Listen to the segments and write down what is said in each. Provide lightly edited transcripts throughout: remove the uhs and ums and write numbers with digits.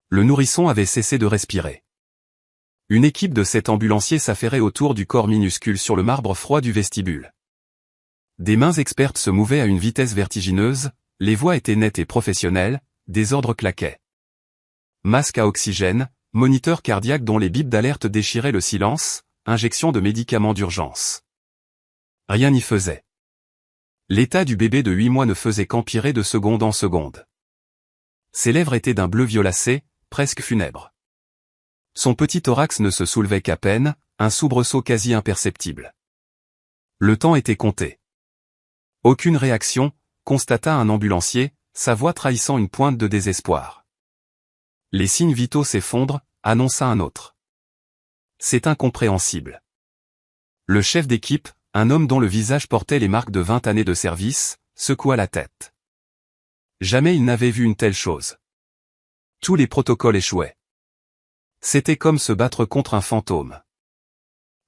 Le nourrisson avait cessé de respirer. Une équipe de 7 ambulanciers s'affairait autour du corps minuscule sur le marbre froid du vestibule. Des mains expertes se mouvaient à une vitesse vertigineuse, les voix étaient nettes et professionnelles, des ordres claquaient. Masque à oxygène, moniteur cardiaque dont les bips d'alerte déchiraient le silence, injection de médicaments d'urgence. Rien n'y faisait. L'état du bébé de 8 mois ne faisait qu'empirer de seconde en seconde. Ses lèvres étaient d'un bleu violacé, presque funèbre. Son petit thorax ne se soulevait qu'à peine, un soubresaut quasi imperceptible. Le temps était compté. Aucune réaction, constata un ambulancier, sa voix trahissant une pointe de désespoir. Les signes vitaux s'effondrent, annonça un autre. C'est incompréhensible. Le chef d'équipe, un homme dont le visage portait les marques de 20 années de service, secoua la tête. Jamais il n'avait vu une telle chose. Tous les protocoles échouaient. C'était comme se battre contre un fantôme.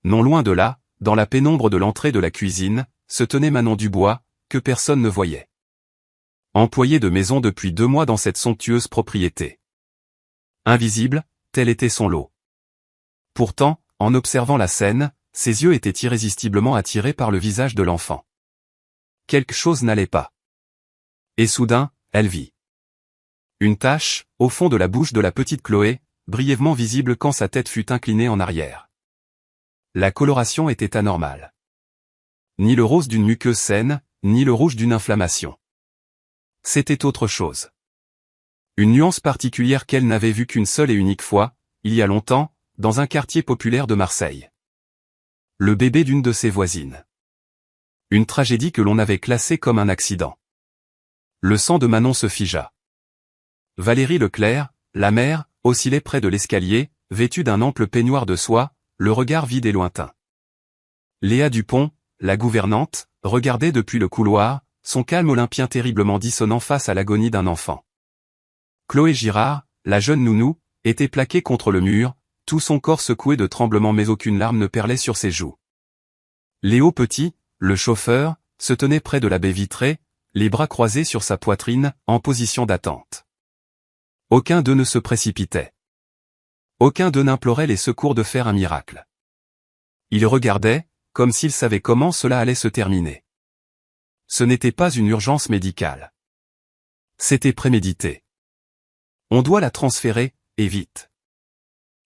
Non loin de là, dans la pénombre de l'entrée de la cuisine, se tenait Manon Dubois, que personne ne voyait. Employée de maison depuis 2 mois dans cette somptueuse propriété. Invisible, tel était son lot. Pourtant, en observant la scène, ses yeux étaient irrésistiblement attirés par le visage de l'enfant. Quelque chose n'allait pas. Et soudain, elle vit. Une tache, au fond de la bouche de la petite Chloé, brièvement visible quand sa tête fut inclinée en arrière. La coloration était anormale. Ni le rose d'une muqueuse saine, ni le rouge d'une inflammation. C'était autre chose. Une nuance particulière qu'elle n'avait vue qu'une seule et unique fois, il y a longtemps, dans un quartier populaire de Marseille. Le bébé d'une de ses voisines. Une tragédie que l'on avait classée comme un accident. Le sang de Manon se figea. Valérie Leclerc, la mère, oscillait près de l'escalier, vêtue d'un ample peignoir de soie, le regard vide et lointain. Léa Dupont, la gouvernante, regardait depuis le couloir, son calme olympien terriblement dissonant face à l'agonie d'un enfant. Chloé Girard, la jeune nounou, était plaquée contre le mur, tout son corps secoué de tremblements mais aucune larme ne perlait sur ses joues. Léo Petit, le chauffeur, se tenait près de la baie vitrée, les bras croisés sur sa poitrine, en position d'attente. Aucun d'eux ne se précipitait. Aucun d'eux n'implorait les secours de faire un miracle. Ils regardaient, comme s'ils savaient comment cela allait se terminer. Ce n'était pas une urgence médicale. C'était prémédité. On doit la transférer, et vite.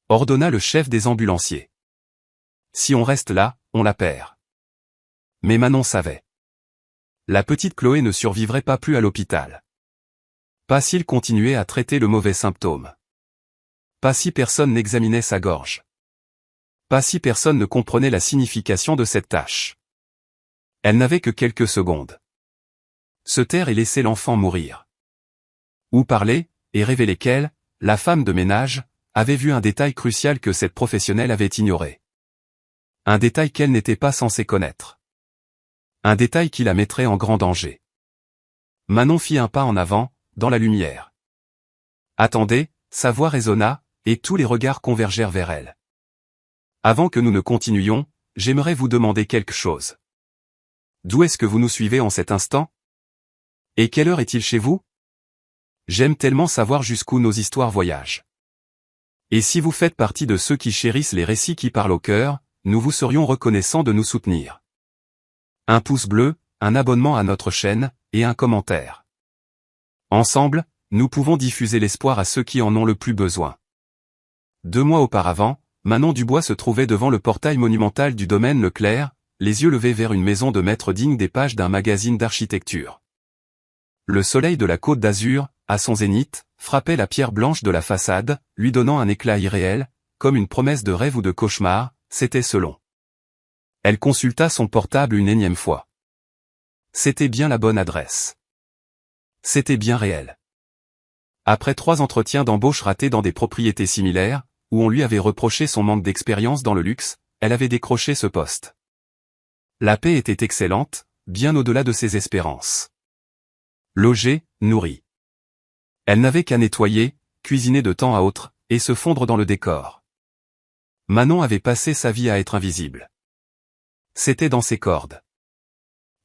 Ordonna le chef des ambulanciers. Si on reste là, on la perd. Mais Manon savait. La petite Chloé ne survivrait pas plus à l'hôpital. Pas s'il continuait à traiter le mauvais symptôme. Pas si personne n'examinait sa gorge. Pas si personne ne comprenait la signification de cette tâche. Elle n'avait que quelques secondes. Se taire et laisser l'enfant mourir. Ou parler, et révéler qu'elle, la femme de ménage, avait vu un détail crucial que cette professionnelle avait ignoré. Un détail qu'elle n'était pas censée connaître. Un détail qui la mettrait en grand danger. Manon fit un pas en avant, dans la lumière. Attendez, sa voix résonna, et tous les regards convergèrent vers elle. Avant que nous ne continuions, j'aimerais vous demander quelque chose. D'où est-ce que vous nous suivez en cet instant? Et quelle heure est-il chez vous? J'aime tellement savoir jusqu'où nos histoires voyagent. Et si vous faites partie de ceux qui chérissent les récits qui parlent au cœur, nous vous serions reconnaissants de nous soutenir. Un pouce bleu, un abonnement à notre chaîne, et un commentaire. Ensemble, nous pouvons diffuser l'espoir à ceux qui en ont le plus besoin. 2 mois auparavant, Manon Dubois se trouvait devant le portail monumental du domaine Leclerc, les yeux levés vers une maison de maître digne des pages d'un magazine d'architecture. Le soleil de la Côte d'Azur, à son zénith, frappait la pierre blanche de la façade, lui donnant un éclat irréel, comme une promesse de rêve ou de cauchemar, c'était selon. Elle consulta son portable une énième fois. C'était bien la bonne adresse. C'était bien réel. Après 3 entretiens d'embauche ratés dans des propriétés similaires, où on lui avait reproché son manque d'expérience dans le luxe, elle avait décroché ce poste. La paie était excellente, bien au-delà de ses espérances. Logée, nourrie. Elle n'avait qu'à nettoyer, cuisiner de temps à autre, et se fondre dans le décor. Manon avait passé sa vie à être invisible. C'était dans ses cordes.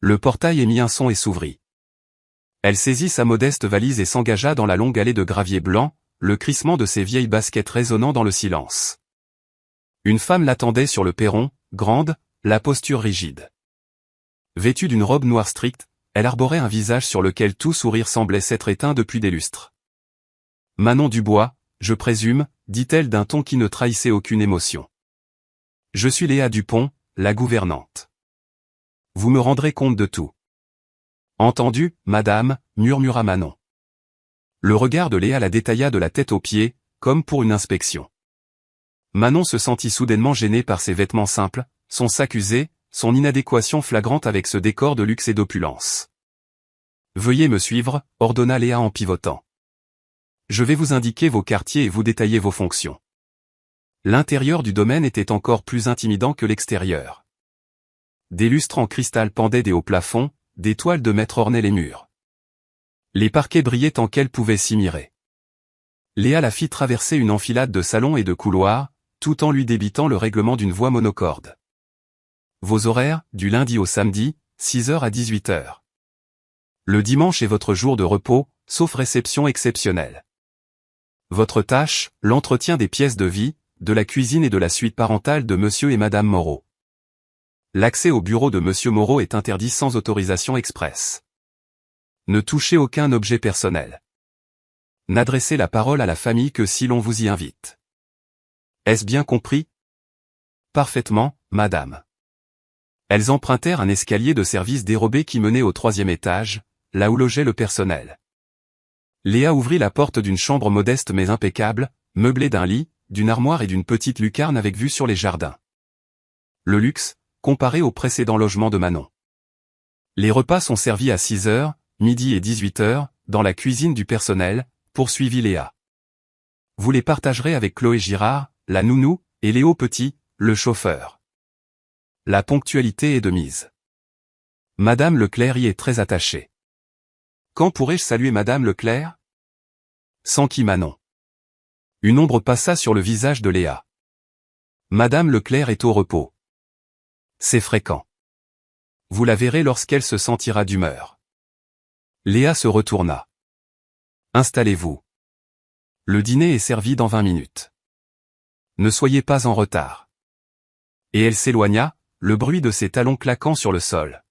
Le portail émit un son et s'ouvrit. Elle saisit sa modeste valise et s'engagea dans la longue allée de gravier blanc, le crissement de ses vieilles baskets résonnant dans le silence. Une femme l'attendait sur le perron, grande, la posture rigide. Vêtue d'une robe noire stricte, elle arborait un visage sur lequel tout sourire semblait s'être éteint depuis des lustres. « Manon Dubois, je présume, dit-elle d'un ton qui ne trahissait aucune émotion. Je suis Léa Dupont, la gouvernante. Vous me rendrez compte de tout. Entendu, madame, murmura Manon. Le regard de Léa la détailla de la tête aux pieds, comme pour une inspection. Manon se sentit soudainement gênée par ses vêtements simples, son sac usé, son inadéquation flagrante avec ce décor de luxe et d'opulence. « Veuillez me suivre, ordonna Léa en pivotant. Je vais vous indiquer vos quartiers et vous détailler vos fonctions. » L'intérieur du domaine était encore plus intimidant que l'extérieur. Des lustres en cristal pendaient des hauts plafonds, des toiles de maître ornaient les murs. Les parquets brillaient tant qu'elle pouvait s'y mirer. Léa la fit traverser une enfilade de salons et de couloirs, tout en lui débitant le règlement d'une voix monocorde. Vos horaires, du lundi au samedi, 6h à 18h. Le dimanche est votre jour de repos, sauf réception exceptionnelle. Votre tâche, l'entretien des pièces de vie, de la cuisine et de la suite parentale de Monsieur et Madame Moreau. L'accès au bureau de Monsieur Moreau est interdit sans autorisation expresse. Ne touchez aucun objet personnel. N'adressez la parole à la famille que si l'on vous y invite. Est-ce bien compris? Parfaitement, madame. Elles empruntèrent un escalier de service dérobé qui menait au 3e étage, là où logeait le personnel. Léa ouvrit la porte d'une chambre modeste mais impeccable, meublée d'un lit, d'une armoire et d'une petite lucarne avec vue sur les jardins. Le luxe, comparé au précédent logement de Manon. Les repas sont servis à 6h, midi et 18h, dans la cuisine du personnel, poursuivit Léa. Vous les partagerez avec Chloé Girard, la nounou, et Léo Petit, le chauffeur. La ponctualité est de mise. Madame Leclerc y est très attachée. Quand pourrais-je saluer Madame Leclerc? S'enquit Manon. Une ombre passa sur le visage de Léa. Madame Leclerc est au repos. C'est fréquent. Vous la verrez lorsqu'elle se sentira d'humeur. Léa se retourna. Installez-vous. Le dîner est servi dans 20 minutes. Ne soyez pas en retard. Et elle s'éloigna, le bruit de ses talons claquant sur le sol.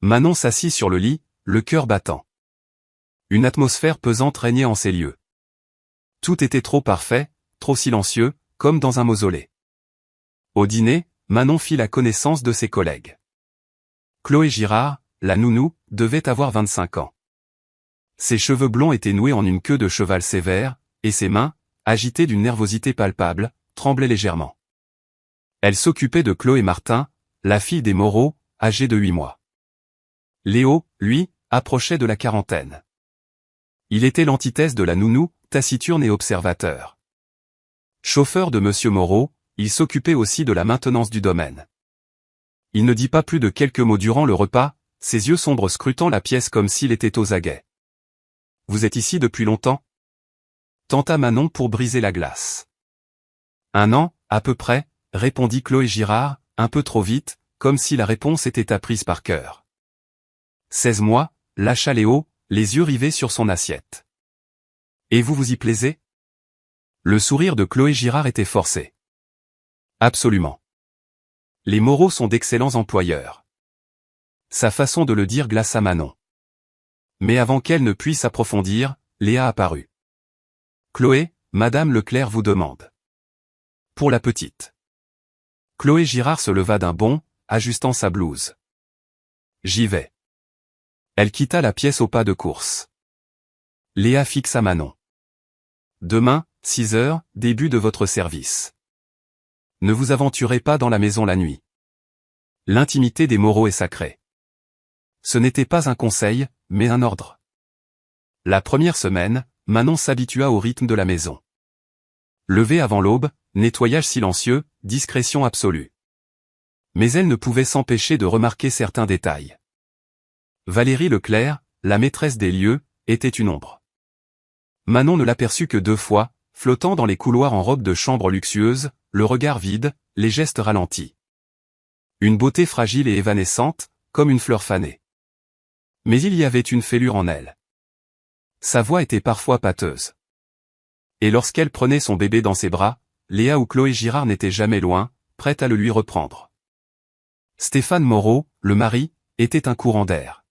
Manon s'assit sur le lit, le cœur battant. Une atmosphère pesante régnait en ces lieux. Tout était trop parfait, trop silencieux, comme dans un mausolée. Au dîner, Manon fit la connaissance de ses collègues. Chloé Girard, la nounou, devait avoir 25 ans. Ses cheveux blonds étaient noués en une queue de cheval sévère, et ses mains, agitées d'une nervosité palpable, tremblaient légèrement. Elle s'occupait de Chloé Martin, la fille des Moreau, âgée de 8 mois. Léo, lui, approchait de la quarantaine. Il était l'antithèse de la nounou, taciturne et observateur. Chauffeur de Monsieur Moreau, il s'occupait aussi de la maintenance du domaine. Il ne dit pas plus de quelques mots durant le repas, ses yeux sombres scrutant la pièce comme s'il était aux aguets. « Vous êtes ici depuis longtemps » tenta Manon pour briser la glace. « 1 an, à peu près » répondit Chloé Girard, un peu trop vite, comme si la réponse était apprise par cœur. 16 mois, lâcha Léo, les yeux rivés sur son assiette. « Et vous vous y plaisez » Le sourire de Chloé Girard était forcé. « Absolument. Les Moreau sont d'excellents employeurs. » Sa façon de le dire glaça Manon. Mais avant qu'elle ne puisse approfondir, Léa apparut. « Chloé, Madame Leclerc vous demande. » Pour la petite. Chloé Girard se leva d'un bond, ajustant sa blouse. « J'y vais. » Elle quitta la pièce au pas de course. Léa fixa Manon. « Demain, 6h, début de votre service. Ne vous aventurez pas dans la maison la nuit. L'intimité des Moreau est sacrée. » Ce n'était pas un conseil, mais un ordre. La première semaine, Manon s'habitua au rythme de la maison. Lever avant l'aube, nettoyage silencieux, discrétion absolue. Mais elle ne pouvait s'empêcher de remarquer certains détails. Valérie Leclerc, la maîtresse des lieux, était une ombre. Manon ne l'aperçut que 2 fois, flottant dans les couloirs en robe de chambre luxueuse, le regard vide, les gestes ralentis. Une beauté fragile et évanescente, comme une fleur fanée. Mais il y avait une fêlure en elle. Sa voix était parfois pâteuse. Et lorsqu'elle prenait son bébé dans ses bras, Léa ou Chloé Girard n'étaient jamais loin, prête à le lui reprendre. Stéphane Moreau, le mari, était un courant d'air.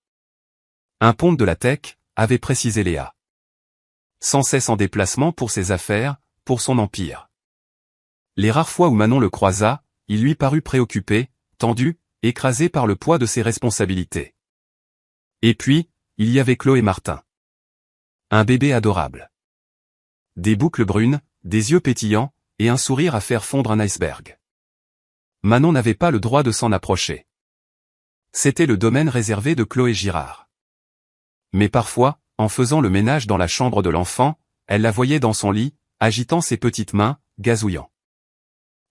Un ponte de la tech, avait précisé Léa. Sans cesse en déplacement pour ses affaires, pour son empire. Les rares fois où Manon le croisa, il lui parut préoccupé, tendu, écrasé par le poids de ses responsabilités. Et puis, il y avait Chloé Martin. Un bébé adorable. Des boucles brunes, des yeux pétillants, et un sourire à faire fondre un iceberg. Manon n'avait pas le droit de s'en approcher. C'était le domaine réservé de Chloé Girard. Mais parfois, en faisant le ménage dans la chambre de l'enfant, elle la voyait dans son lit, agitant ses petites mains, gazouillant.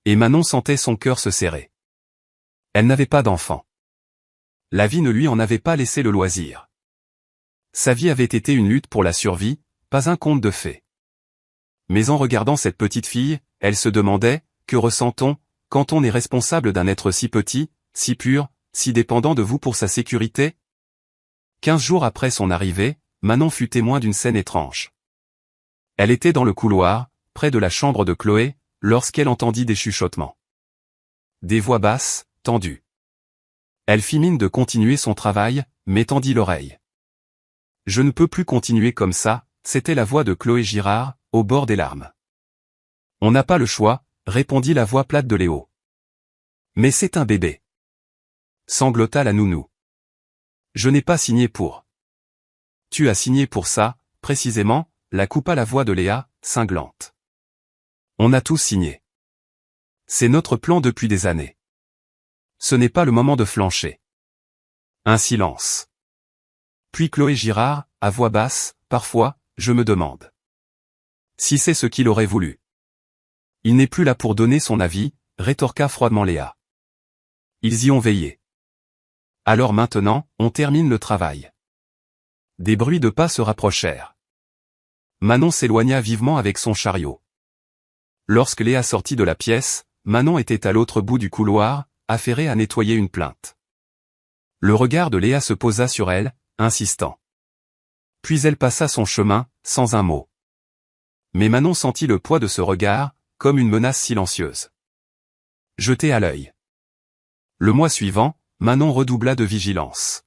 Et Manon sentait son cœur se serrer. Elle n'avait pas d'enfant. La vie ne lui en avait pas laissé le loisir. Sa vie avait été une lutte pour la survie, pas un conte de fées. Mais en regardant cette petite fille, elle se demandait, que ressent-on, quand on est responsable d'un être si petit, si pur, si dépendant de vous pour sa sécurité? 15 jours après son arrivée, Manon fut témoin d'une scène étrange. Elle était dans le couloir, près de la chambre de Chloé, lorsqu'elle entendit des chuchotements. Des voix basses, tendues. Elle fit mine de continuer son travail, mais tendit l'oreille. « Je ne peux plus continuer comme ça », c'était la voix de Chloé Girard, au bord des larmes. « On n'a pas le choix », répondit la voix plate de Léo. « Mais c'est un bébé. » Sanglota la nounou. « Je n'ai pas signé pour. »« Tu as signé pour ça, précisément », la coupa la voix de Léa, cinglante. « On a tous signé. C'est notre plan depuis des années. Ce n'est pas le moment de flancher. » Un silence. Puis Chloé Girard, à voix basse, « Parfois, je me demande. Si c'est ce qu'il aurait voulu. » Il n'est plus là pour donner son avis, rétorqua froidement Léa. Ils y ont veillé. Alors maintenant, on termine le travail. Des bruits de pas se rapprochèrent. Manon s'éloigna vivement avec son chariot. Lorsque Léa sortit de la pièce, Manon était à l'autre bout du couloir, affairée à nettoyer une plainte. Le regard de Léa se posa sur elle, insistant. Puis elle passa son chemin, sans un mot. Mais Manon sentit le poids de ce regard, comme une menace silencieuse. Jetée à l'œil. Le mois suivant, Manon redoubla de vigilance.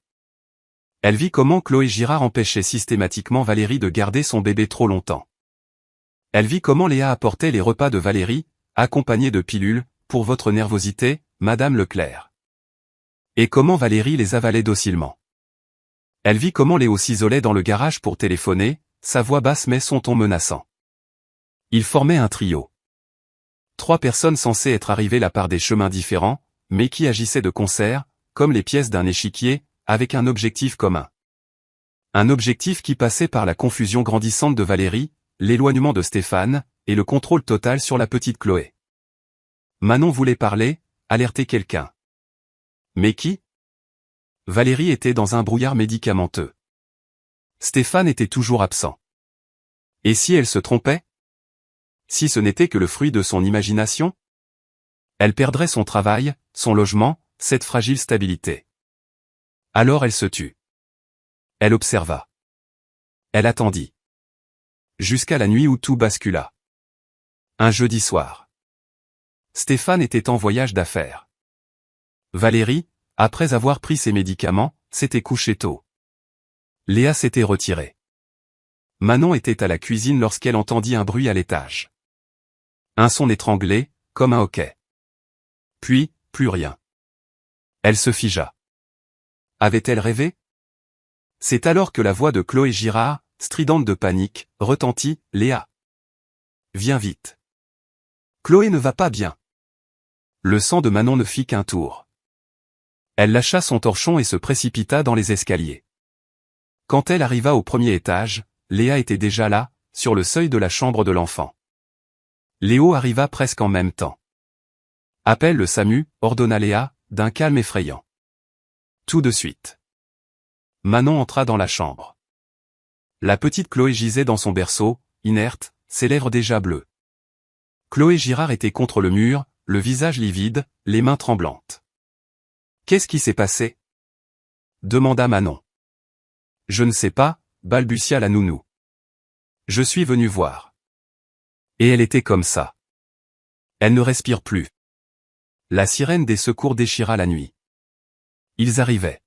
Elle vit comment Chloé Girard empêchait systématiquement Valérie de garder son bébé trop longtemps. Elle vit comment Léa apportait les repas de Valérie, accompagnés de pilules, pour votre nervosité, Madame Leclerc. Et comment Valérie les avalait docilement. Elle vit comment Léo s'isolait dans le garage pour téléphoner, sa voix basse mais son ton menaçant. Ils formaient un trio. 3 personnes censées être arrivées là par des chemins différents, mais qui agissaient de concert, comme les pièces d'un échiquier, avec un objectif commun. Un objectif qui passait par la confusion grandissante de Valérie, l'éloignement de Stéphane, et le contrôle total sur la petite Chloé. Manon voulait parler, alerter quelqu'un. Mais qui? Valérie était dans un brouillard médicamenteux. Stéphane était toujours absent. Et si elle se trompait? Si ce n'était que le fruit de son imagination? Elle perdrait son travail, son logement, cette fragile stabilité. Alors elle se tut. Elle observa. Elle attendit. Jusqu'à la nuit où tout bascula. Un jeudi soir. Stéphane était en voyage d'affaires. Valérie, après avoir pris ses médicaments, s'était couchée tôt. Léa s'était retirée. Manon était à la cuisine lorsqu'elle entendit un bruit à l'étage. Un son étranglé, comme un hoquet. Puis, plus rien. Elle se figea. Avait-elle rêvé? C'est alors que la voix de Chloé Girard, stridente de panique, retentit, « Léa. Viens vite. Chloé ne va pas bien. » Le sang de Manon ne fit qu'un tour. Elle lâcha son torchon et se précipita dans les escaliers. Quand elle arriva au premier étage, Léa était déjà là, sur le seuil de la chambre de l'enfant. Léo arriva presque en même temps. « Appelle le SAMU », ordonna Léa, d'un calme effrayant. Tout de suite. Manon entra dans la chambre. La petite Chloé gisait dans son berceau, inerte, ses lèvres déjà bleues. Chloé Girard était contre le mur, le visage livide, les mains tremblantes. « Qu'est-ce qui s'est passé ?» demanda Manon. « Je ne sais pas », balbutia la nounou. « Je suis venue voir. » Et elle était comme ça. Elle ne respire plus. La sirène des secours déchira la nuit. Ils arrivaient.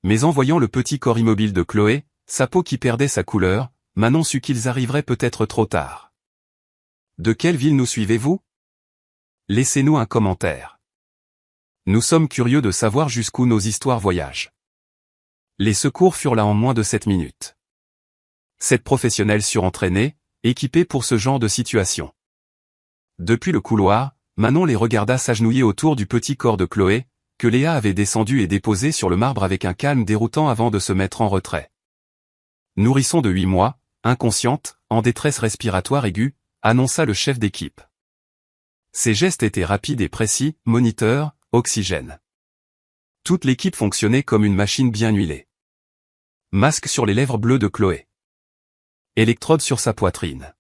Mais en voyant le petit corps immobile de Chloé, sa peau qui perdait sa couleur, Manon sut qu'ils arriveraient peut-être trop tard. De quelle ville nous suivez-vous? Laissez-nous un commentaire. Nous sommes curieux de savoir jusqu'où nos histoires voyagent. Les secours furent là en moins de 7 minutes. 7 professionnels surentraînés, équipés pour ce genre de situation. Depuis le couloir, Manon les regarda s'agenouiller autour du petit corps de Chloé, que Léa avait descendu et déposé sur le marbre avec un calme déroutant avant de se mettre en retrait. Nourrisson de 8 mois, inconsciente, en détresse respiratoire aiguë, annonça le chef d'équipe. Ses gestes étaient rapides et précis, moniteur, oxygène. Toute l'équipe fonctionnait comme une machine bien huilée. Masque sur les lèvres bleues de Chloé. Électrode sur sa poitrine.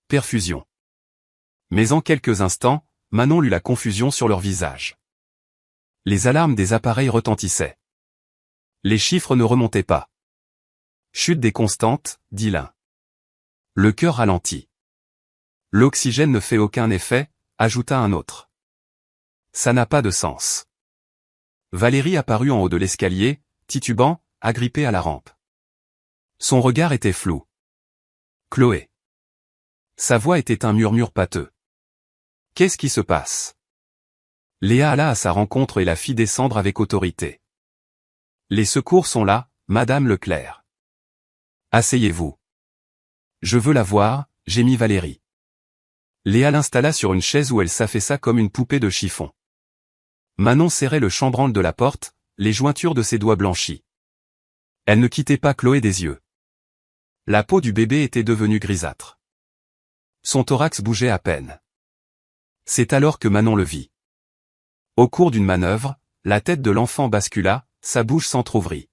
Perfusion. Mais en quelques instants, Manon lut la confusion sur leur visage. Les alarmes des appareils retentissaient. Les chiffres ne remontaient pas. Chute des constantes, dit l'un. Le cœur ralentit. L'oxygène ne fait aucun effet, ajouta un autre. Ça n'a pas de sens. Valérie apparut en haut de l'escalier, titubant, agrippée à la rampe. Son regard était flou. Chloé. Sa voix était un murmure pâteux. Qu'est-ce qui se passe? Léa alla à sa rencontre et la fit descendre avec autorité. Les secours sont là, Madame Leclerc. Asseyez-vous. Je veux la voir, gémit Valérie. Léa l'installa sur une chaise où elle s'affaissa comme une poupée de chiffon. Manon serrait le chambranle de la porte, les jointures de ses doigts blanchis. Elle ne quittait pas Chloé des yeux. La peau du bébé était devenue grisâtre. Son thorax bougeait à peine. C'est alors que Manon le vit. Au cours d'une manœuvre, la tête de l'enfant bascula, sa bouche s'entr'ouvrit.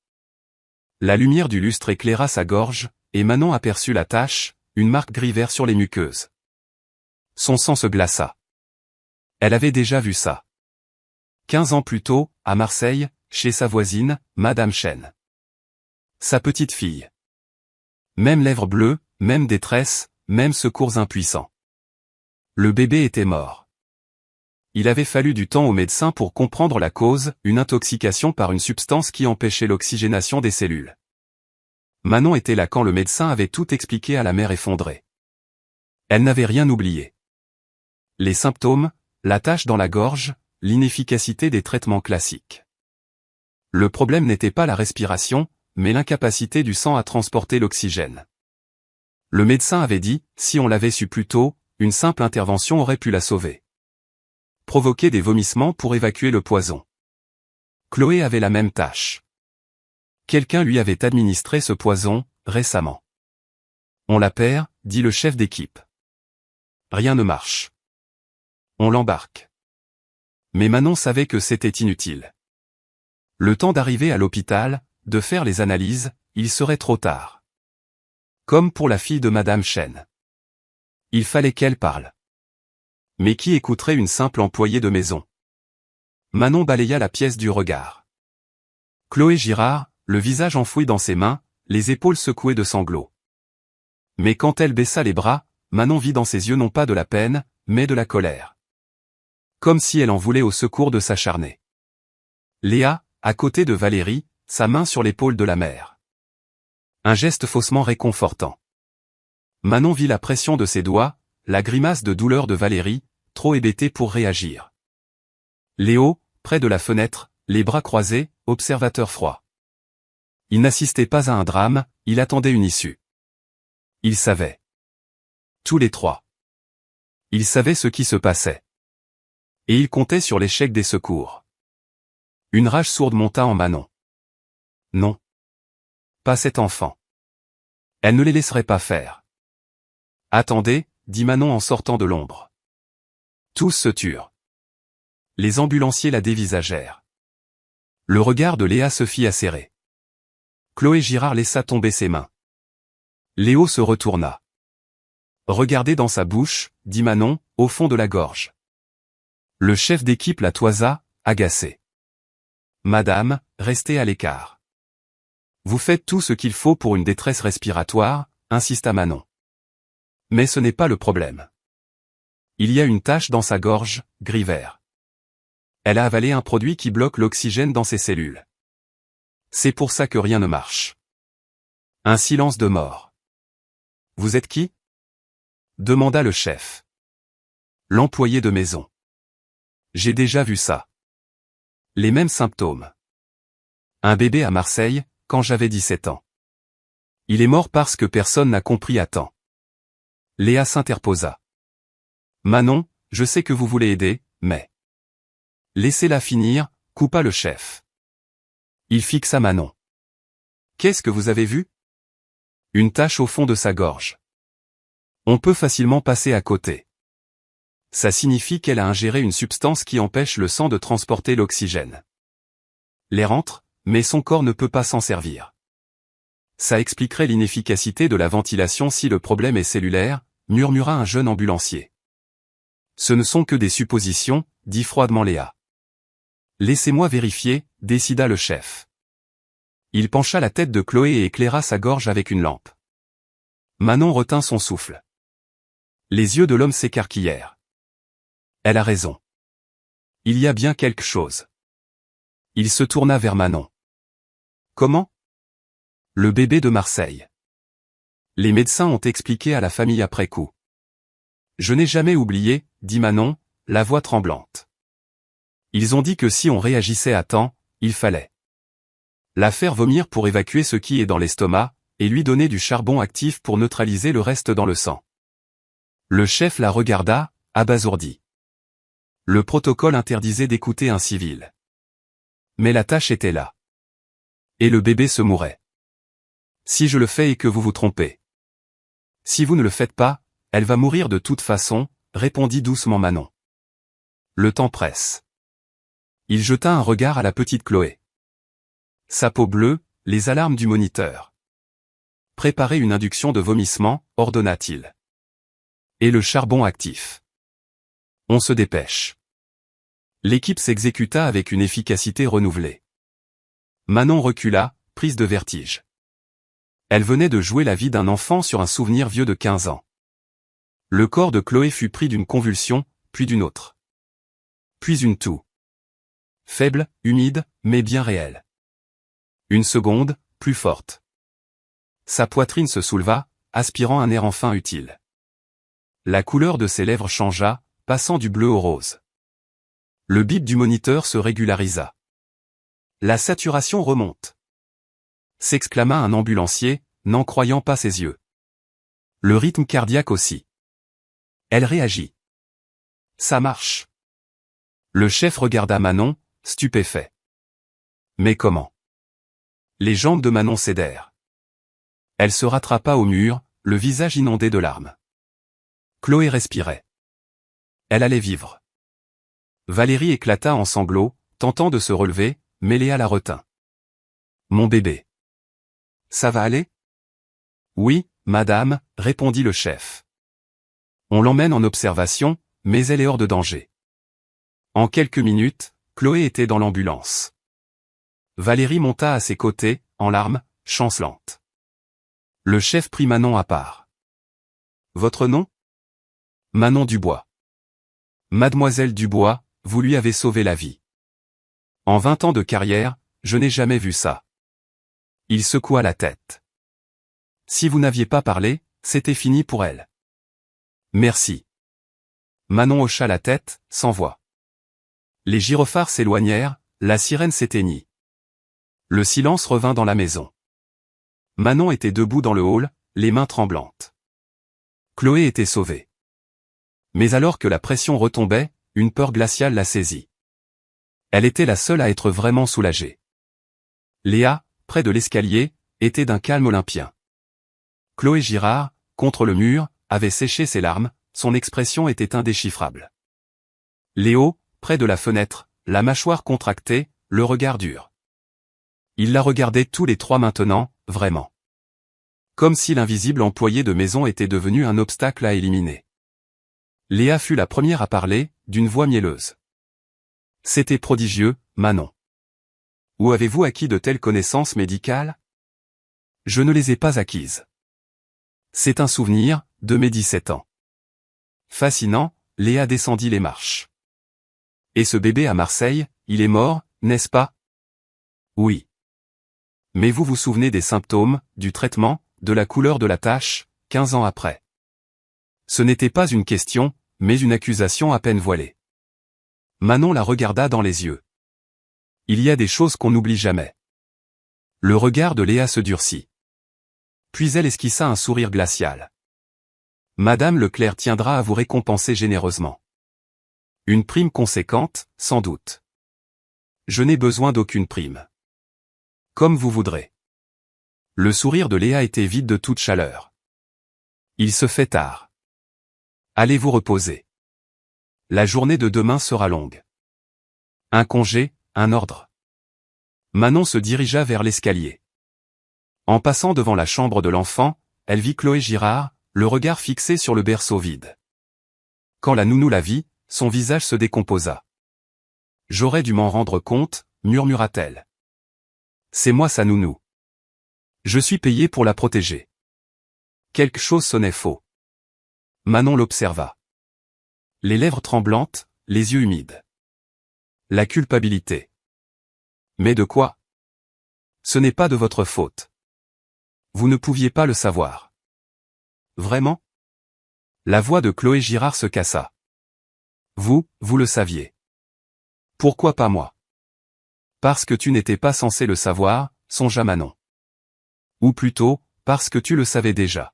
La lumière du lustre éclaira sa gorge, et Manon aperçut la tache, une marque gris-vert sur les muqueuses. Son sang se glaça. Elle avait déjà vu ça. 15 ans plus tôt, à Marseille, chez sa voisine, Madame Chen. Sa petite fille. Même lèvres bleues, même détresse, même secours impuissants. Le bébé était mort. Il avait fallu du temps au médecin pour comprendre la cause, une intoxication par une substance qui empêchait l'oxygénation des cellules. Manon était là quand le médecin avait tout expliqué à la mère effondrée. Elle n'avait rien oublié. Les symptômes, la tache dans la gorge, l'inefficacité des traitements classiques. Le problème n'était pas la respiration, mais l'incapacité du sang à transporter l'oxygène. Le médecin avait dit, si on l'avait su plus tôt, une simple intervention aurait pu la sauver. Provoquer des vomissements pour évacuer le poison. Chloé avait la même tâche. Quelqu'un lui avait administré ce poison, récemment. On la perd, dit le chef d'équipe. Rien ne marche. On l'embarque. Mais Manon savait que c'était inutile. Le temps d'arriver à l'hôpital, de faire les analyses, il serait trop tard. Comme pour la fille de Madame Chen. Il fallait qu'elle parle. Mais qui écouterait une simple employée de maison? Manon balaya la pièce du regard. Chloé Girard, le visage enfoui dans ses mains, les épaules secouées de sanglots. Mais quand elle baissa les bras, Manon vit dans ses yeux non pas de la peine, mais de la colère. Comme si elle en voulait au secours de s'acharner. Léa, à côté de Valérie, sa main sur l'épaule de la mère. Un geste faussement réconfortant. Manon vit la pression de ses doigts, la grimace de douleur de Valérie, trop hébétée pour réagir. Léo, près de la fenêtre, les bras croisés, observateur froid. Il n'assistait pas à un drame, il attendait une issue. Il savait. Tous les trois. Il savait ce qui se passait. Et il comptait sur l'échec des secours. Une rage sourde monta en Manon. Non. Pas cet enfant. Elle ne les laisserait pas faire. Attendez, dit Manon en sortant de l'ombre. Tous se turent. Les ambulanciers la dévisagèrent. Le regard de Léa se fit acérer. Chloé Girard laissa tomber ses mains. Léo se retourna. Regardez dans sa bouche, dit Manon, au fond de la gorge. Le chef d'équipe la toisa, agacé. Madame, restez à l'écart. Vous faites tout ce qu'il faut pour une détresse respiratoire, insista Manon. Mais ce n'est pas le problème. Il y a une tache dans sa gorge, gris-vert. Elle a avalé un produit qui bloque l'oxygène dans ses cellules. C'est pour ça que rien ne marche. Un silence de mort. Vous êtes qui? Demanda le chef. L'employé de maison. J'ai déjà vu ça. Les mêmes symptômes. Un bébé à Marseille, quand j'avais 17 ans. Il est mort parce que personne n'a compris à temps. Léa s'interposa. Manon, je sais que vous voulez aider, mais... Laissez-la finir, coupa le chef. Il fixa Manon. Qu'est-ce que vous avez vu? Une tache au fond de sa gorge. On peut facilement passer à côté. Ça signifie qu'elle a ingéré une substance qui empêche le sang de transporter l'oxygène. L'air entre, mais son corps ne peut pas s'en servir. Ça expliquerait l'inefficacité de la ventilation si le problème est cellulaire, murmura un jeune ambulancier. Ce ne sont que des suppositions, dit froidement Léa. Laissez-moi vérifier, décida le chef. Il pencha la tête de Chloé et éclaira sa gorge avec une lampe. Manon retint son souffle. Les yeux de l'homme s'écarquillèrent. Elle a raison. Il y a bien quelque chose. Il se tourna vers Manon. Comment? Le bébé de Marseille. Les médecins ont expliqué à la famille après coup. Je n'ai jamais oublié, dit Manon, la voix tremblante. Ils ont dit que si on réagissait à temps, il fallait la faire vomir pour évacuer ce qui est dans l'estomac, et lui donner du charbon actif pour neutraliser le reste dans le sang. Le chef la regarda, abasourdi. Le protocole interdisait d'écouter un civil. Mais la tâche était là. Et le bébé se mourait. Si je le fais et que vous vous trompez. Si vous ne le faites pas, elle va mourir de toute façon, répondit doucement Manon. Le temps presse. Il jeta un regard à la petite Chloé. Sa peau bleue, les alarmes du moniteur. Préparez une induction de vomissement, ordonna-t-il. Et le charbon actif. On se dépêche. L'équipe s'exécuta avec une efficacité renouvelée. Manon recula, prise de vertige. Elle venait de jouer la vie d'un enfant sur un souvenir vieux de 15 ans. Le corps de Chloé fut pris d'une convulsion, puis d'une autre. Puis une toux. Faible, humide, mais bien réelle. Une seconde, plus forte. Sa poitrine se souleva, aspirant un air enfin utile. La couleur de ses lèvres changea, passant du bleu au rose. Le bip du moniteur se régularisa. La saturation remonte. S'exclama un ambulancier, n'en croyant pas ses yeux. Le rythme cardiaque aussi. Elle réagit. Ça marche. Le chef regarda Manon, stupéfait. Mais comment? Les jambes de Manon cédèrent. Elle se rattrapa au mur, le visage inondé de larmes. Chloé respirait. Elle allait vivre. Valérie éclata en sanglots, tentant de se relever, mais Léa la retint. Mon bébé. Ça va aller? Oui, madame, répondit le chef. On l'emmène en observation, mais elle est hors de danger. En quelques minutes, Chloé était dans l'ambulance. Valérie monta à ses côtés, en larmes, chancelante. Le chef prit Manon à part. Votre nom? Manon Dubois. Mademoiselle Dubois, vous lui avez sauvé la vie. En 20 ans de carrière, je n'ai jamais vu ça. Il secoua la tête. Si vous n'aviez pas parlé, c'était fini pour elle. Merci. Manon hocha la tête, sans voix. Les gyrophares s'éloignèrent, la sirène s'éteignit. Le silence revint dans la maison. Manon était debout dans le hall, les mains tremblantes. Chloé était sauvée. Mais alors que la pression retombait, une peur glaciale la saisit. Elle était la seule à être vraiment soulagée. Léa, près de l'escalier, était d'un calme olympien. Chloé Girard, contre le mur, avait séché ses larmes, son expression était indéchiffrable. Léo, près de la fenêtre, la mâchoire contractée, le regard dur. Ils la regardaient tous les trois maintenant, vraiment. Comme si l'invisible employé de maison était devenu un obstacle à éliminer. Léa fut la première à parler, d'une voix mielleuse. C'était prodigieux, Manon. Où avez-vous acquis de telles connaissances médicales? Je ne les ai pas acquises. C'est un souvenir, de mes 17 ans. Fascinant, Léa descendit les marches. Et ce bébé à Marseille, il est mort, n'est-ce pas? Oui. Mais vous vous souvenez des symptômes, du traitement, de la couleur de la tache, 15 ans après. Ce n'était pas une question, mais une accusation à peine voilée. Manon la regarda dans les yeux. Il y a des choses qu'on n'oublie jamais. Le regard de Léa se durcit. Puis elle esquissa un sourire glacial. Madame Leclerc tiendra à vous récompenser généreusement. Une prime conséquente, sans doute. Je n'ai besoin d'aucune prime. Comme vous voudrez. Le sourire de Léa était vide de toute chaleur. Il se fait tard. Allez vous reposer. La journée de demain sera longue. Un congé, un ordre. Manon se dirigea vers l'escalier. En passant devant la chambre de l'enfant, elle vit Chloé Girard, le regard fixé sur le berceau vide. Quand la nounou la vit, son visage se décomposa. J'aurais dû m'en rendre compte, murmura-t-elle. C'est moi sa nounou. Je suis payé pour la protéger. Quelque chose sonnait faux. Manon l'observa. Les lèvres tremblantes, les yeux humides. La culpabilité. Mais de quoi? Ce n'est pas de votre faute. Vous ne pouviez pas le savoir. Vraiment? La voix de Chloé Girard se cassa. Vous le saviez. Pourquoi pas moi? Parce que tu n'étais pas censé le savoir, songea Manon. Ou plutôt, parce que tu le savais déjà.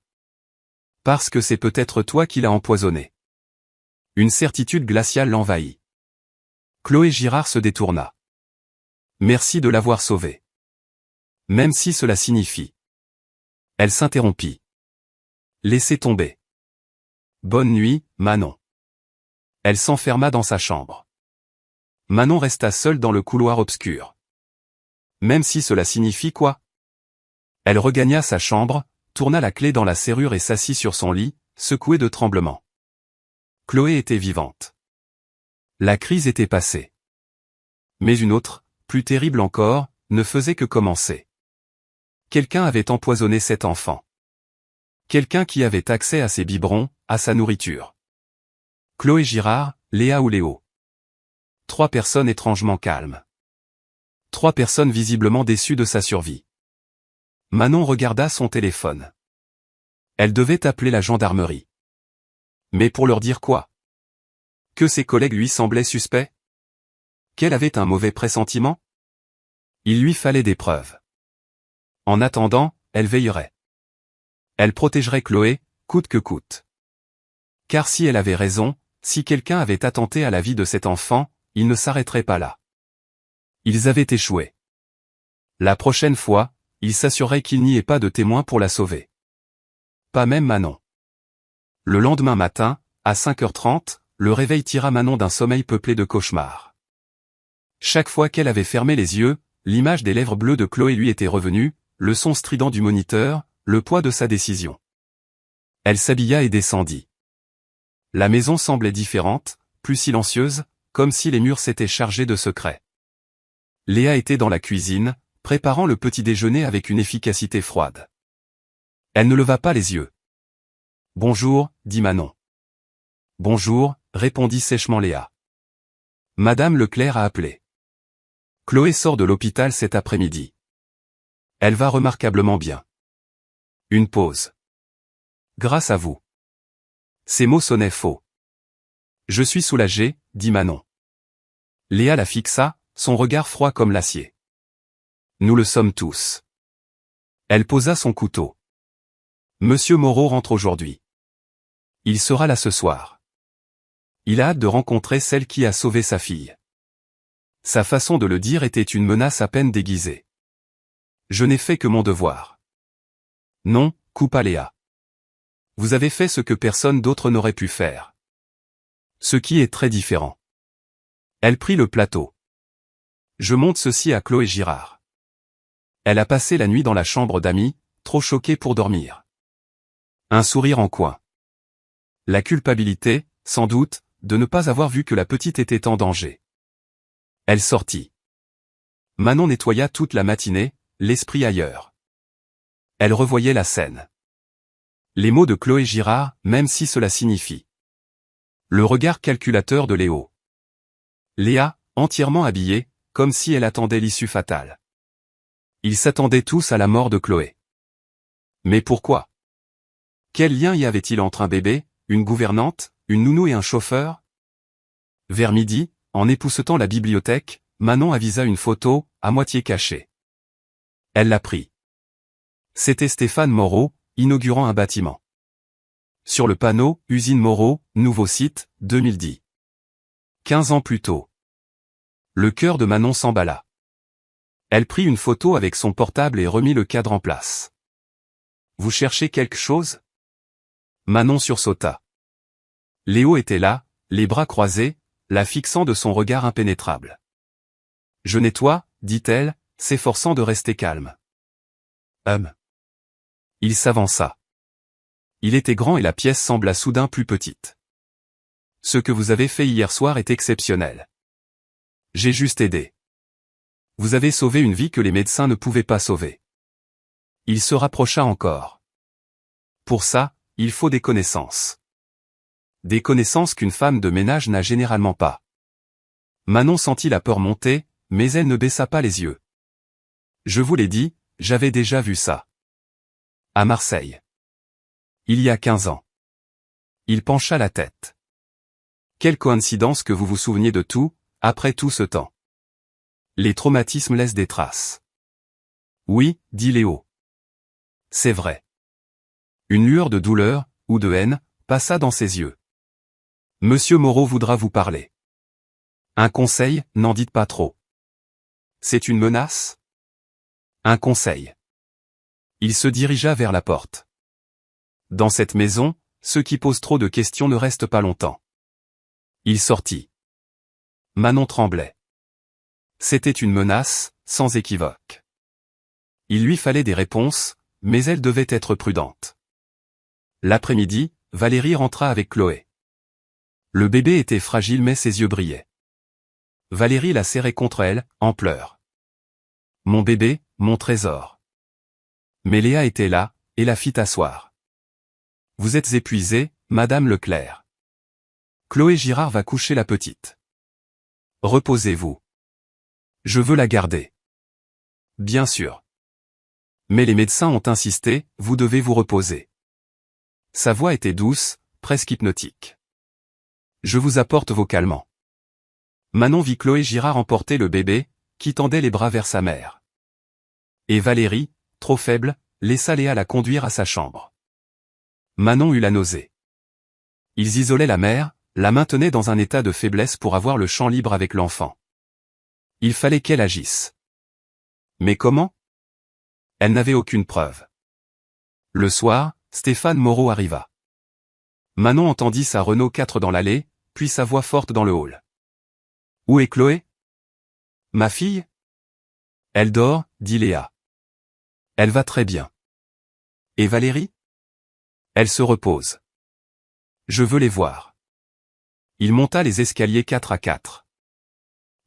Parce que c'est peut-être toi qui l'as empoisonné. Une certitude glaciale l'envahit. Chloé Girard se détourna. Merci de l'avoir sauvé. Même si cela signifie. Elle s'interrompit. Laissez tomber. Bonne nuit, Manon. Elle s'enferma dans sa chambre. Manon resta seule dans le couloir obscur. Même si cela signifie quoi? Elle regagna sa chambre, tourna la clé dans la serrure et s'assit sur son lit, secouée de tremblements. Chloé était vivante. La crise était passée. Mais une autre, plus terrible encore, ne faisait que commencer. Quelqu'un avait empoisonné cet enfant. Quelqu'un qui avait accès à ses biberons, à sa nourriture. Chloé Girard, Léa ou Léo. 3 personnes étrangement calmes. 3 personnes visiblement déçues de sa survie. Manon regarda son téléphone. Elle devait appeler la gendarmerie. Mais pour leur dire quoi? Que ses collègues lui semblaient suspects? Qu'elle avait un mauvais pressentiment? Il lui fallait des preuves. En attendant, elle veillerait. Elle protégerait Chloé, coûte que coûte. Car si elle avait raison, si quelqu'un avait attenté à la vie de cet enfant, il ne s'arrêterait pas là. Ils avaient échoué. La prochaine fois, il s'assurerait qu'il n'y ait pas de témoin pour la sauver. Pas même Manon. Le lendemain matin, à 5h30, le réveil tira Manon d'un sommeil peuplé de cauchemars. Chaque fois qu'elle avait fermé les yeux, l'image des lèvres bleues de Chloé lui était revenue, le son strident du moniteur, le poids de sa décision. Elle s'habilla et descendit. La maison semblait différente, plus silencieuse, comme si les murs s'étaient chargés de secrets. Léa était dans la cuisine, préparant le petit déjeuner avec une efficacité froide. Elle ne leva pas les yeux. « Bonjour, dit Manon. »« Bonjour, répondit sèchement Léa. Madame Leclerc a appelé. Chloé sort de l'hôpital cet après-midi. Elle va remarquablement bien. Une pause. Grâce à vous. Ces mots sonnaient faux. Je suis soulagé, dit Manon. Léa la fixa, son regard froid comme l'acier. Nous le sommes tous. Elle posa son couteau. Monsieur Moreau rentre aujourd'hui. Il sera là ce soir. Il a hâte de rencontrer celle qui a sauvé sa fille. Sa façon de le dire était une menace à peine déguisée. Je n'ai fait que mon devoir. Non, coupa Léa. Vous avez fait ce que personne d'autre n'aurait pu faire. Ce qui est très différent. Elle prit le plateau. Je montre ceci à Chloé Girard. Elle a passé la nuit dans la chambre d'amis, trop choquée pour dormir. Un sourire en coin. La culpabilité, sans doute, de ne pas avoir vu que la petite était en danger. Elle sortit. Manon nettoya toute la matinée, l'esprit ailleurs. Elle revoyait la scène. Les mots de Chloé Girard, même si cela signifie. Le regard calculateur de Léo. Léa, entièrement habillée, comme si elle attendait l'issue fatale. Ils s'attendaient tous à la mort de Chloé. Mais pourquoi? Quel lien y avait-il entre un bébé, une gouvernante, une nounou et un chauffeur? Vers midi, en époussetant la bibliothèque, Manon avisa une photo, à moitié cachée. Elle la prit. C'était Stéphane Moreau, inaugurant un bâtiment. Sur le panneau, Usine Moreau, nouveau site, 2010. 15 ans plus tôt. Le cœur de Manon s'emballa. Elle prit une photo avec son portable et remit le cadre en place. Vous cherchez quelque chose? Manon sursauta. Léo était là, les bras croisés, la fixant de son regard impénétrable. Je nettoie, dit-elle, s'efforçant de rester calme. Il s'avança. Il était grand et la pièce sembla soudain plus petite. Ce que vous avez fait hier soir est exceptionnel. J'ai juste aidé. Vous avez sauvé une vie que les médecins ne pouvaient pas sauver. Il se rapprocha encore. Pour ça, il faut des connaissances. Des connaissances qu'une femme de ménage n'a généralement pas. Manon sentit la peur monter, mais elle ne baissa pas les yeux. Je vous l'ai dit, j'avais déjà vu ça. À Marseille. Il y a 15 ans. Il pencha la tête. Quelle coïncidence que vous vous souveniez de tout, après tout ce temps. Les traumatismes laissent des traces. Oui, dit Léo. C'est vrai. Une lueur de douleur, ou de haine, passa dans ses yeux. Monsieur Moreau voudra vous parler. Un conseil, n'en dites pas trop. C'est une menace? Un conseil. Il se dirigea vers la porte. Dans cette maison, ceux qui posent trop de questions ne restent pas longtemps. Il sortit. Manon tremblait. C'était une menace, sans équivoque. Il lui fallait des réponses, mais elle devait être prudente. L'après-midi, Valérie rentra avec Chloé. Le bébé était fragile mais ses yeux brillaient. Valérie la serrait contre elle, en pleurs. Mon bébé, mon trésor. Mais Léa était là, et la fit asseoir. Vous êtes épuisée, Madame Leclerc. Chloé Girard va coucher la petite. Reposez-vous. Je veux la garder. Bien sûr. Mais les médecins ont insisté, vous devez vous reposer. Sa voix était douce, presque hypnotique. Je vous apporte vos calmants. Manon vit Chloé Girard emporter le bébé, qui tendait les bras vers sa mère. Et Valérie, trop faible, laissa Léa la conduire à sa chambre. Manon eut la nausée. Ils isolaient la mère, la maintenaient dans un état de faiblesse pour avoir le champ libre avec l'enfant. Il fallait qu'elle agisse. Mais comment? Elle n'avait aucune preuve. Le soir, Stéphane Moreau arriva. Manon entendit sa Renault 4 dans l'allée, puis sa voix forte dans le hall. Où est Chloé? Ma fille? Elle dort, dit Léa. Elle va très bien. Et Valérie? Elle se repose. Je veux les voir. Il monta les escaliers 4 à 4.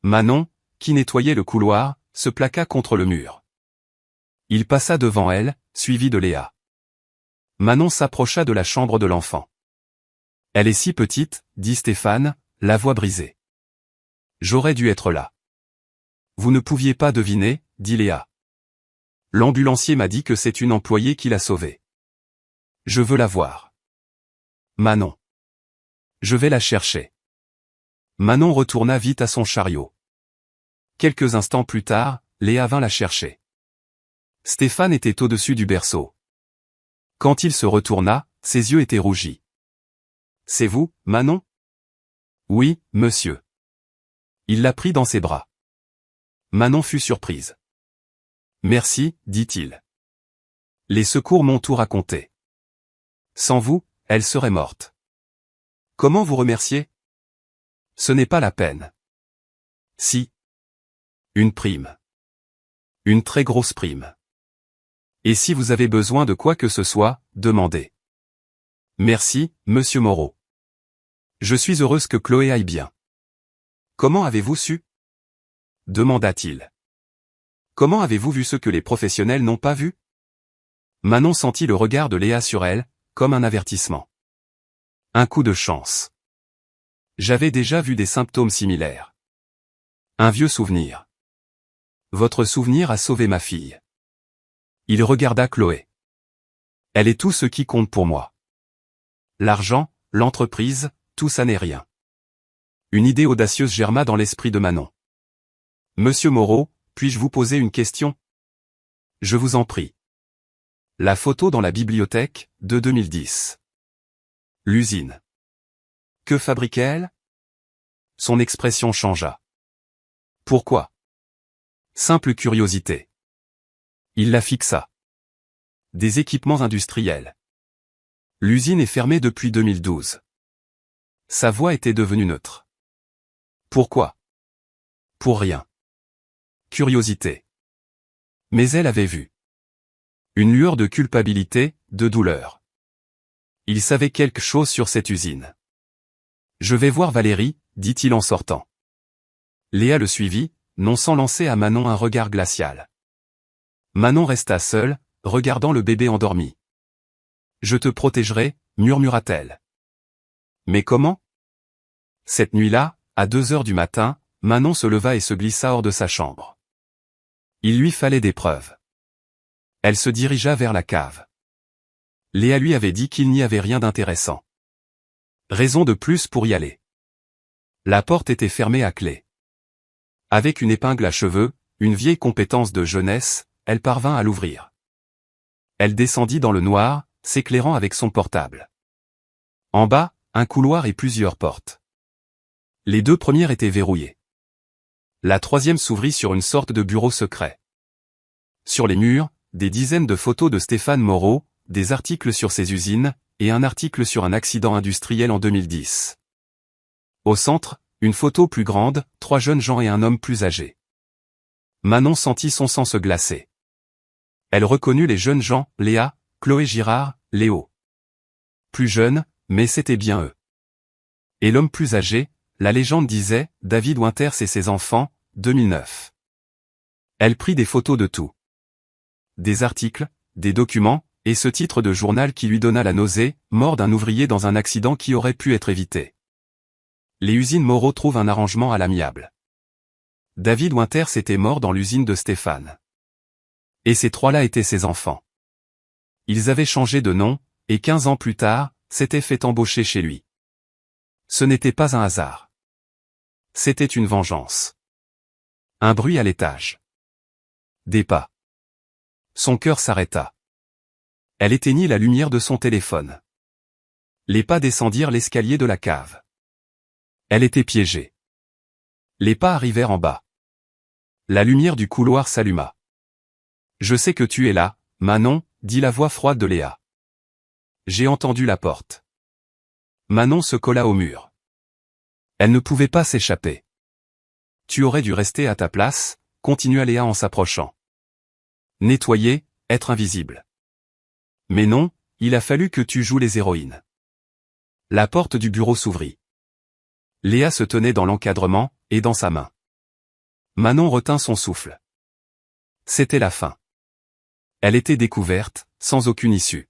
Manon, qui nettoyait le couloir, se plaqua contre le mur. Il passa devant elle, suivi de Léa. Manon s'approcha de la chambre de l'enfant. Elle est si petite, dit Stéphane, la voix brisée. J'aurais dû être là. Vous ne pouviez pas deviner, dit Léa. L'ambulancier m'a dit que c'est une employée qui l'a sauvée. Je veux la voir. Manon. Je vais la chercher. Manon retourna vite à son chariot. Quelques instants plus tard, Léa vint la chercher. Stéphane était au-dessus du berceau. Quand il se retourna, ses yeux étaient rougis. C'est vous, Manon? Oui, monsieur. Il la prit dans ses bras. Manon fut surprise. Merci, dit-il. Les secours m'ont tout raconté. Sans vous, elle serait morte. Comment vous remercier? Ce n'est pas la peine. Si. Une prime. Une très grosse prime. Et si vous avez besoin de quoi que ce soit, demandez. Merci, monsieur Moreau. Je suis heureuse que Chloé aille bien. Comment avez-vous su? Demanda-t-il. Comment avez-vous vu ce que les professionnels n'ont pas vu? Manon sentit le regard de Léa sur elle, comme un avertissement. Un coup de chance. J'avais déjà vu des symptômes similaires. Un vieux souvenir. Votre souvenir a sauvé ma fille. Il regarda Chloé. Elle est tout ce qui compte pour moi. L'argent, l'entreprise, tout ça n'est rien. Une idée audacieuse germa dans l'esprit de Manon. Monsieur Moreau, puis-je vous poser une question? Je vous en prie. La photo dans la bibliothèque, de 2010. L'usine. Que fabriquait-elle? Son expression changea. Pourquoi? Simple curiosité. Il la fixa. Des équipements industriels. L'usine est fermée depuis 2012. Sa voix était devenue neutre. Pourquoi? Pour rien. Curiosité. Mais elle avait vu. Une lueur de culpabilité, de douleur. Il savait quelque chose sur cette usine. Je vais voir Valérie, dit-il en sortant. Léa le suivit, non sans lancer à Manon un regard glacial. Manon resta seule, regardant le bébé endormi. Je te protégerai, murmura-t-elle. Mais comment? Cette nuit-là, à 2 heures du matin, Manon se leva et se glissa hors de sa chambre. Il lui fallait des preuves. Elle se dirigea vers la cave. Léa lui avait dit qu'il n'y avait rien d'intéressant. Raison de plus pour y aller. La porte était fermée à clé. Avec une épingle à cheveux, une vieille compétence de jeunesse, elle parvint à l'ouvrir. Elle descendit dans le noir, s'éclairant avec son portable. En bas, un couloir et plusieurs portes. Les 2 premières étaient verrouillées. La 3e s'ouvrit sur une sorte de bureau secret. Sur les murs, des dizaines de photos de Stéphane Moreau, des articles sur ses usines, et un article sur un accident industriel en 2010. Au centre, une photo plus grande, 3 jeunes gens et un homme plus âgé. Manon sentit son sang se glacer. Elle reconnut les jeunes gens, Léa, Chloé Girard, Léo. Plus jeunes, mais c'était bien eux. Et l'homme plus âgé, la légende disait, David Winters et ses enfants, 2009. Elle prit des photos de tout. Des articles, des documents, et ce titre de journal qui lui donna la nausée, mort d'un ouvrier dans un accident qui aurait pu être évité. Les usines Moreau trouvent un arrangement à l'amiable. David Winters était mort dans l'usine de Stéphane. Et ces 3-là étaient ses enfants. Ils avaient changé de nom, et 15 ans plus tard, s'étaient fait embaucher chez lui. Ce n'était pas un hasard. C'était une vengeance. Un bruit à l'étage. Des pas. Son cœur s'arrêta. Elle éteignit la lumière de son téléphone. Les pas descendirent l'escalier de la cave. Elle était piégée. Les pas arrivèrent en bas. La lumière du couloir s'alluma. Je sais que tu es là, Manon, dit la voix froide de Léa. J'ai entendu la porte. Manon se colla au mur. Elle ne pouvait pas s'échapper. Tu aurais dû rester à ta place, continua Léa en s'approchant. Nettoyer, être invisible. Mais non, il a fallu que tu joues les héroïnes. La porte du bureau s'ouvrit. Léa se tenait dans l'encadrement, et dans sa main. Manon retint son souffle. C'était la fin. Elle était découverte, sans aucune issue.